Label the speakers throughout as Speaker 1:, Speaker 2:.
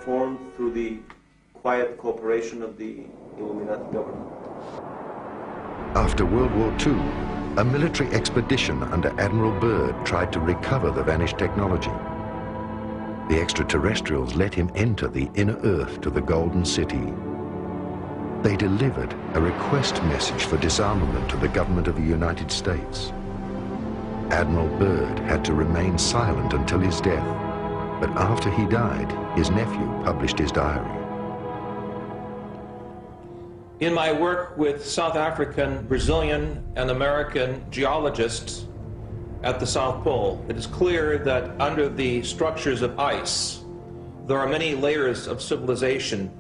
Speaker 1: formed through the quiet cooperation of the Illuminati government.
Speaker 2: After World War II, a military expedition under Admiral Byrd tried to recover the vanished technology. The extraterrestrials let him enter the inner Earth to the Golden City. They delivered a request message for disarmament to the government of the United States. Admiral Byrd had to remain silent until his death, but after he died, his nephew published his diary.
Speaker 3: In my work with South African, Brazilian, and American geologists at the South Pole, it is clear that under the structures of ice, there are many layers of civilization,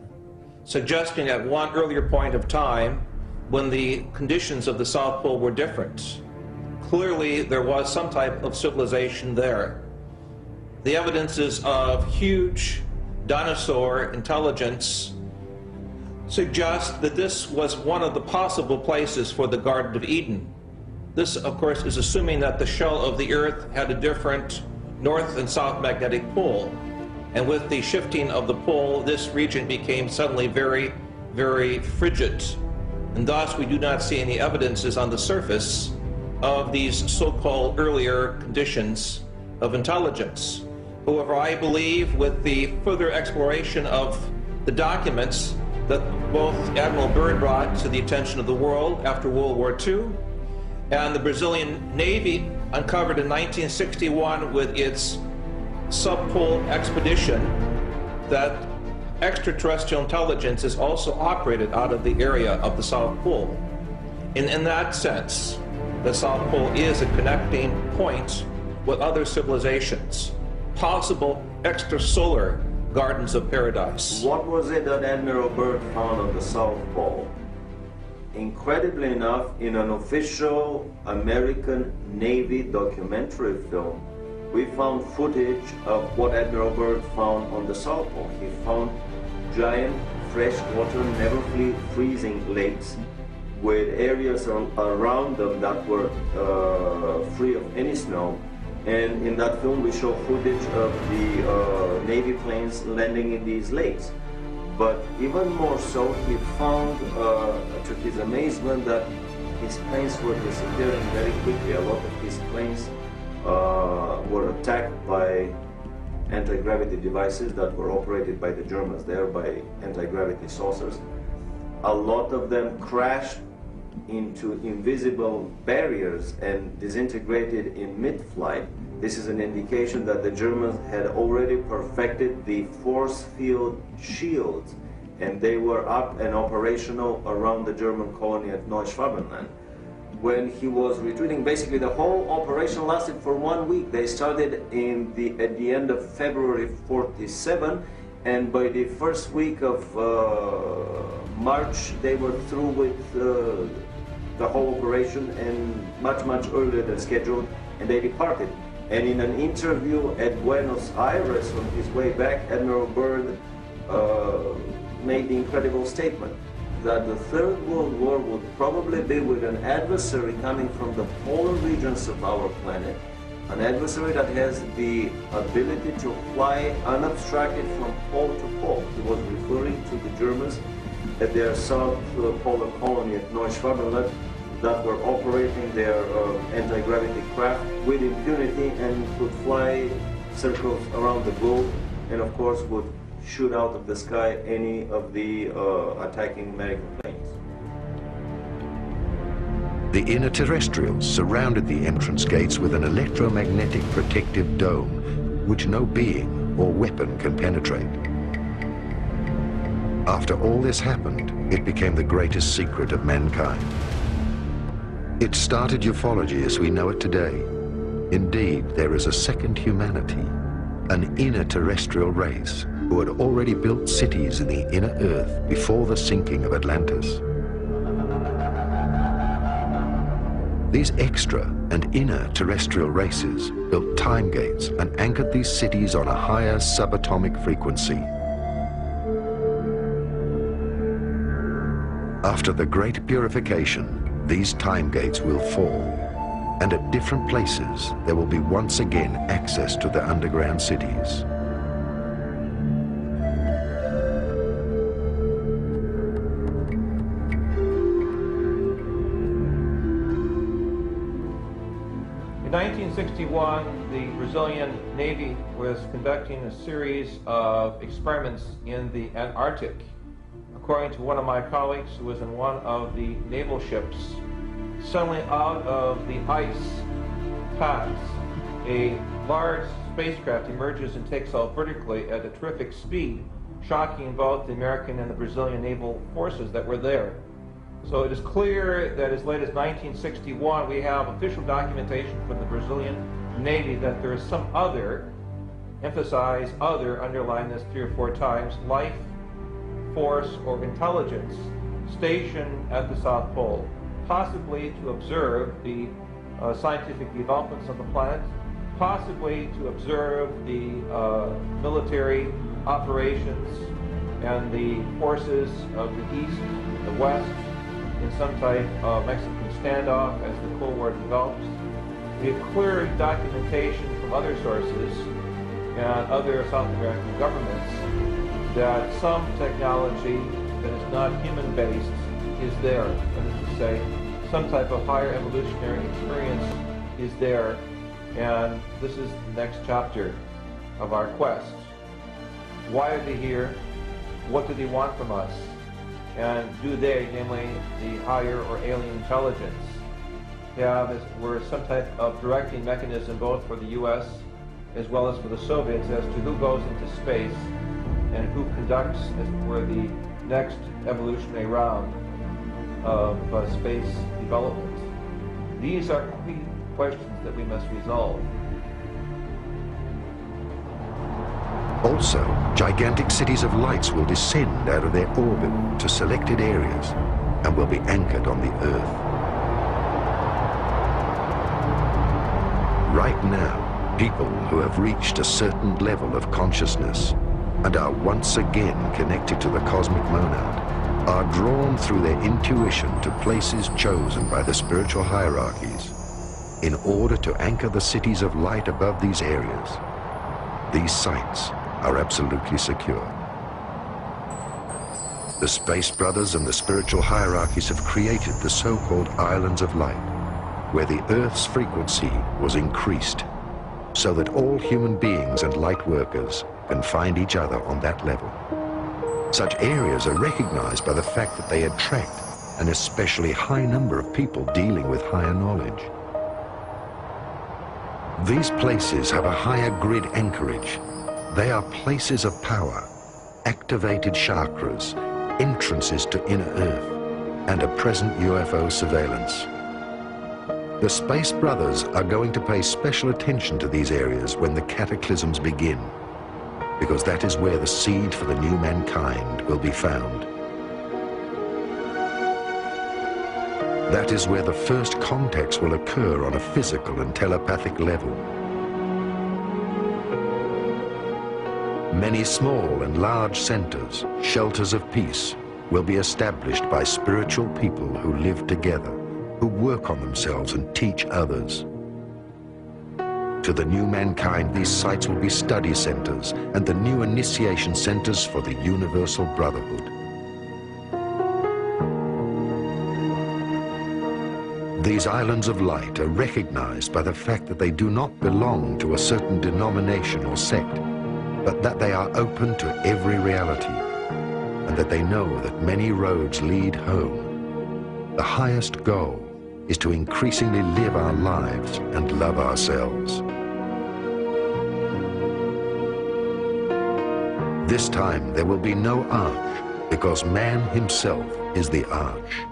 Speaker 3: suggesting at one earlier point of time when the conditions of the South Pole were different. Clearly, there was some type of civilization there. The evidences of huge dinosaur intelligence suggest that this was one of the possible places for the Garden of Eden. This, of course, is assuming that the shell of the Earth had a different north and south magnetic pole. And with the shifting of the pole, this region became suddenly very, very frigid. And thus, we do not see any evidences on the surface of these so-called earlier conditions of intelligence. However, I believe with the further exploration of the documents that both Admiral Byrd brought to the attention of the world after World War II, and the Brazilian Navy uncovered in 1961 with its subpole expedition, that extraterrestrial intelligence is also operated out of the area of the South Pole. In that sense, the South Pole is a connecting point with other civilizations, possible extrasolar gardens of paradise.
Speaker 1: What was it that Admiral Byrd found on the South Pole? Incredibly enough, in an official American Navy documentary film, we found footage of what Admiral Byrd found on the South Pole. He found giant freshwater, never freezing lakes with areas around them that were free of any snow. And in that film, we show footage of the Navy planes landing in these lakes. But even more so, he found, to his amazement, that his planes were disappearing very quickly. A lot of his planes were attacked by anti-gravity devices that were operated by the Germans there, by anti-gravity saucers. A lot of them crashed into invisible barriers and disintegrated in mid-flight. This is an indication that the Germans had already perfected the force field shields, and they were up and operational around the German colony at Neuschwabenland. When he was retreating, basically the whole operation lasted for 1 week. They started at the end of February 47, and by the first week of March, they were through with the whole operation, and much earlier than scheduled, and they departed. And in an interview at Buenos Aires on his way back, Admiral Byrd made the incredible statement that the Third World War would probably be with an adversary coming from the polar regions of our planet, an adversary that has the ability to fly unobstructed from pole to pole. He was referring to the Germans at their South Polar colony at Neuschwabenland that were operating their anti-gravity craft with impunity and could fly circles around the globe, and of course would shoot out of the sky any of the attacking American planes.
Speaker 2: The inner terrestrials surrounded the entrance gates with an electromagnetic protective dome, which no being or weapon can penetrate. After all this happened, it became the greatest secret of mankind. It started ufology as we know it today. Indeed, there is a second humanity, an inner terrestrial race who had already built cities in the inner Earth before the sinking of Atlantis. These extra and inner terrestrial races built time gates and anchored these cities on a higher subatomic frequency. After the great purification, these time gates will fall, and at different places there will be once again access to the underground cities.
Speaker 3: 1961, the Brazilian Navy was conducting a series of experiments in the Antarctic. According to one of my colleagues who was in one of the naval ships, suddenly out of the ice packs, a large spacecraft emerges and takes off vertically at a terrific speed, shocking both the American and the Brazilian naval forces that were there. So it is clear that as late as 1961, we have official documentation from the Brazilian Navy that there is some other, emphasize other, underline this 3 or 4 times, life force or intelligence stationed at the South Pole, possibly to observe the scientific developments of the planet, possibly to observe the military operations and the forces of the East, the West, in some type of Mexican standoff as the Cold War develops. We have clear documentation from other sources and other South American governments that some technology that is not human-based is there. That is to say, some type of higher evolutionary experience is there, and this is the next chapter of our quest. Why are they here? What do they want from us? And do they, namely the higher or alien intelligence, have, as it were, some type of directing mechanism both for the U.S. as well as for the Soviets as to who goes into space and who conducts, as it were, the next evolutionary round of space development? These are key questions that we must resolve.
Speaker 2: Also, gigantic cities of lights will descend out of their orbit to selected areas and will be anchored on the Earth. Right now, people who have reached a certain level of consciousness and are once again connected to the cosmic monad are drawn through their intuition to places chosen by the spiritual hierarchies in order to anchor the cities of light above these areas. These sites are absolutely secure. The Space Brothers and the spiritual hierarchies have created the so-called Islands of Light, where the Earth's frequency was increased so that all human beings and light workers can find each other on that level. Such areas are recognized by the fact that they attract an especially high number of people dealing with higher knowledge. These places have a higher grid anchorage. They are places of power, activated chakras, entrances to inner Earth, and a present UFO surveillance. The Space Brothers are going to pay special attention to these areas when the cataclysms begin, because that is where the seed for the new mankind will be found. That is where the first contacts will occur on a physical and telepathic level. Many small and large centers, shelters of peace, will be established by spiritual people who live together, who work on themselves and teach others. To the new mankind, these sites will be study centers and the new initiation centers for the Universal Brotherhood. These Islands of Light are recognized by the fact that they do not belong to a certain denomination or sect, but that they are open to every reality, and that they know that many roads lead home. The highest goal is to increasingly live our lives and love ourselves. This time there will be no arch, because man himself is the arch.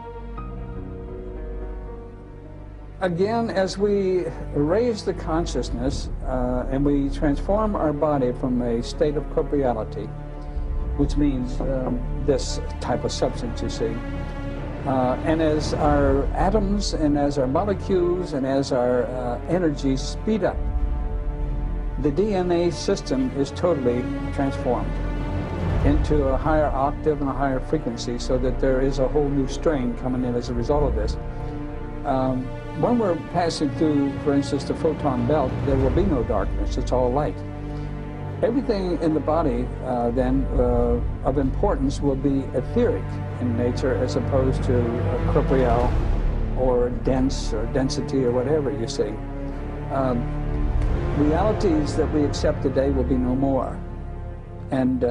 Speaker 4: Again, as we raise the consciousness and we transform our body from a state of corporeality, which means this type of substance you see, and as our atoms and as our molecules and as our energies speed up, the DNA system is totally transformed into a higher octave and a higher frequency, so that there is a whole new strain coming in as a result of this. When we're passing through, for instance, the photon belt, there will be no darkness, it's all light. Everything in the body then of importance will be etheric in nature as opposed to corporeal or dense or density or whatever you see. realities that we accept today will be no more. And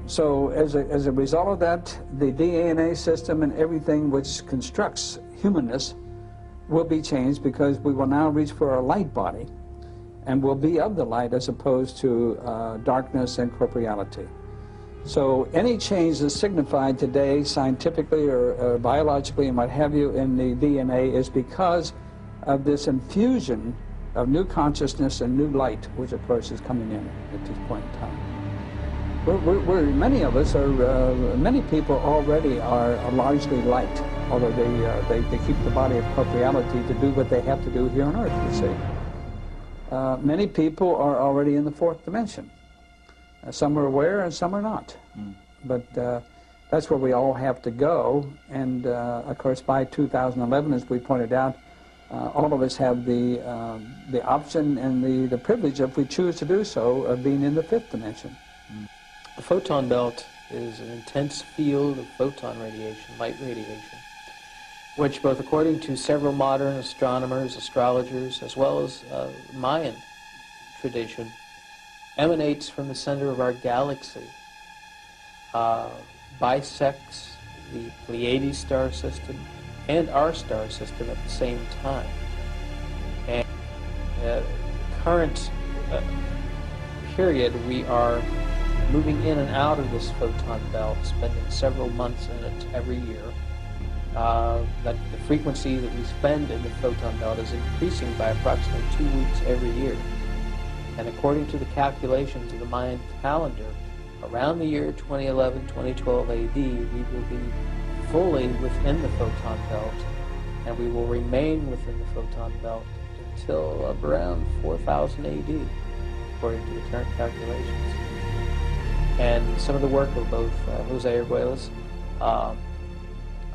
Speaker 4: so as a result of that, the DNA system and everything which constructs humanness will be changed, because we will now reach for a light body and will be of the light as opposed to darkness and corporeality. So any change that's signified today scientifically or biologically and what have you in the DNA is because of this infusion of new consciousness and new light, which of course is coming in at this point in time. Many of us are, many people already are largely light, although they keep the body of corporeality to do what they have to do here on earth, you see. Many people are already in the fourth dimension. Some are aware and some are not. But that's where we all have to go. And of course, by 2011, as we pointed out, all of us have the option and the privilege, if we choose to do so, of being in the fifth dimension.
Speaker 5: The photon belt is an intense field of photon radiation, light radiation, which, both according to several modern astronomers, astrologers, as well as Mayan tradition, emanates from the center of our galaxy, bisects the Pleiades star system and our star system at the same time. And current period, we are moving in and out of this photon belt, spending several months in it every year. That the frequency that we spend in the photon belt is increasing by approximately 2 weeks every year. And according to the calculations of the Mayan calendar, around the year 2011, 2012 AD, we will be fully within the photon belt, and we will remain within the photon belt until around 4000 AD, according to the current calculations. And some of the work of both Jose Arguelles,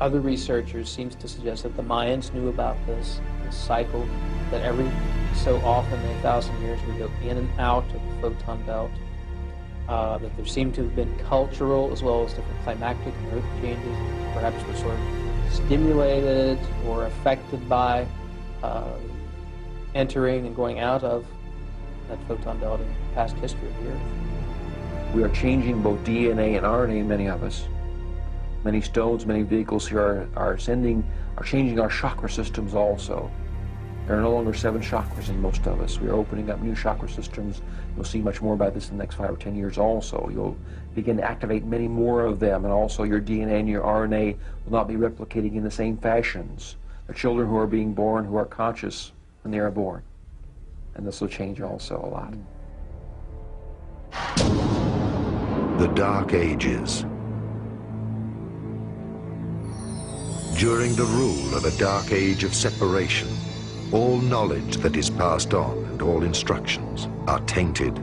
Speaker 5: other researchers, seems to suggest that the Mayans knew about this cycle, that every so often, in 1,000 years, we go in and out of the photon belt, that there seem to have been cultural as well as different climactic and earth changes, perhaps were sort of stimulated or affected by entering and going out of that photon belt in past history of the Earth.
Speaker 6: We are changing both DNA and RNA, many of us. Many stones, many vehicles here are changing our chakra systems also. There are no longer 7 chakras in most of us. We are opening up new chakra systems. You'll see much more about this in the next 5 or 10 years also. You'll begin to activate many more of them, and also your DNA and your RNA will not be replicating in the same fashions. The children who are being born who are conscious when they are born. And this will change also a lot.
Speaker 2: The Dark Ages. During the rule of a dark age of separation, all knowledge that is passed on and all instructions are tainted.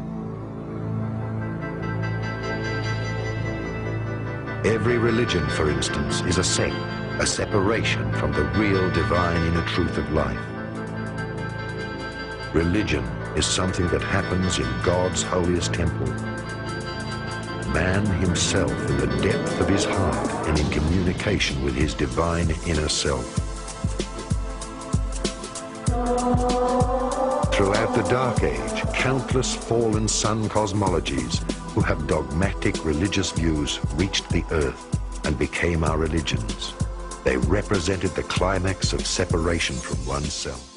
Speaker 2: Every religion, for instance, is a sect, a separation from the real divine inner truth of life. Religion is something that happens in God's holiest temple. Man himself in the depth of his heart and in communication with his divine inner self. Throughout the Dark Age, countless fallen sun cosmologies who have dogmatic religious views reached the earth and became our religions. They represented the climax of separation from oneself.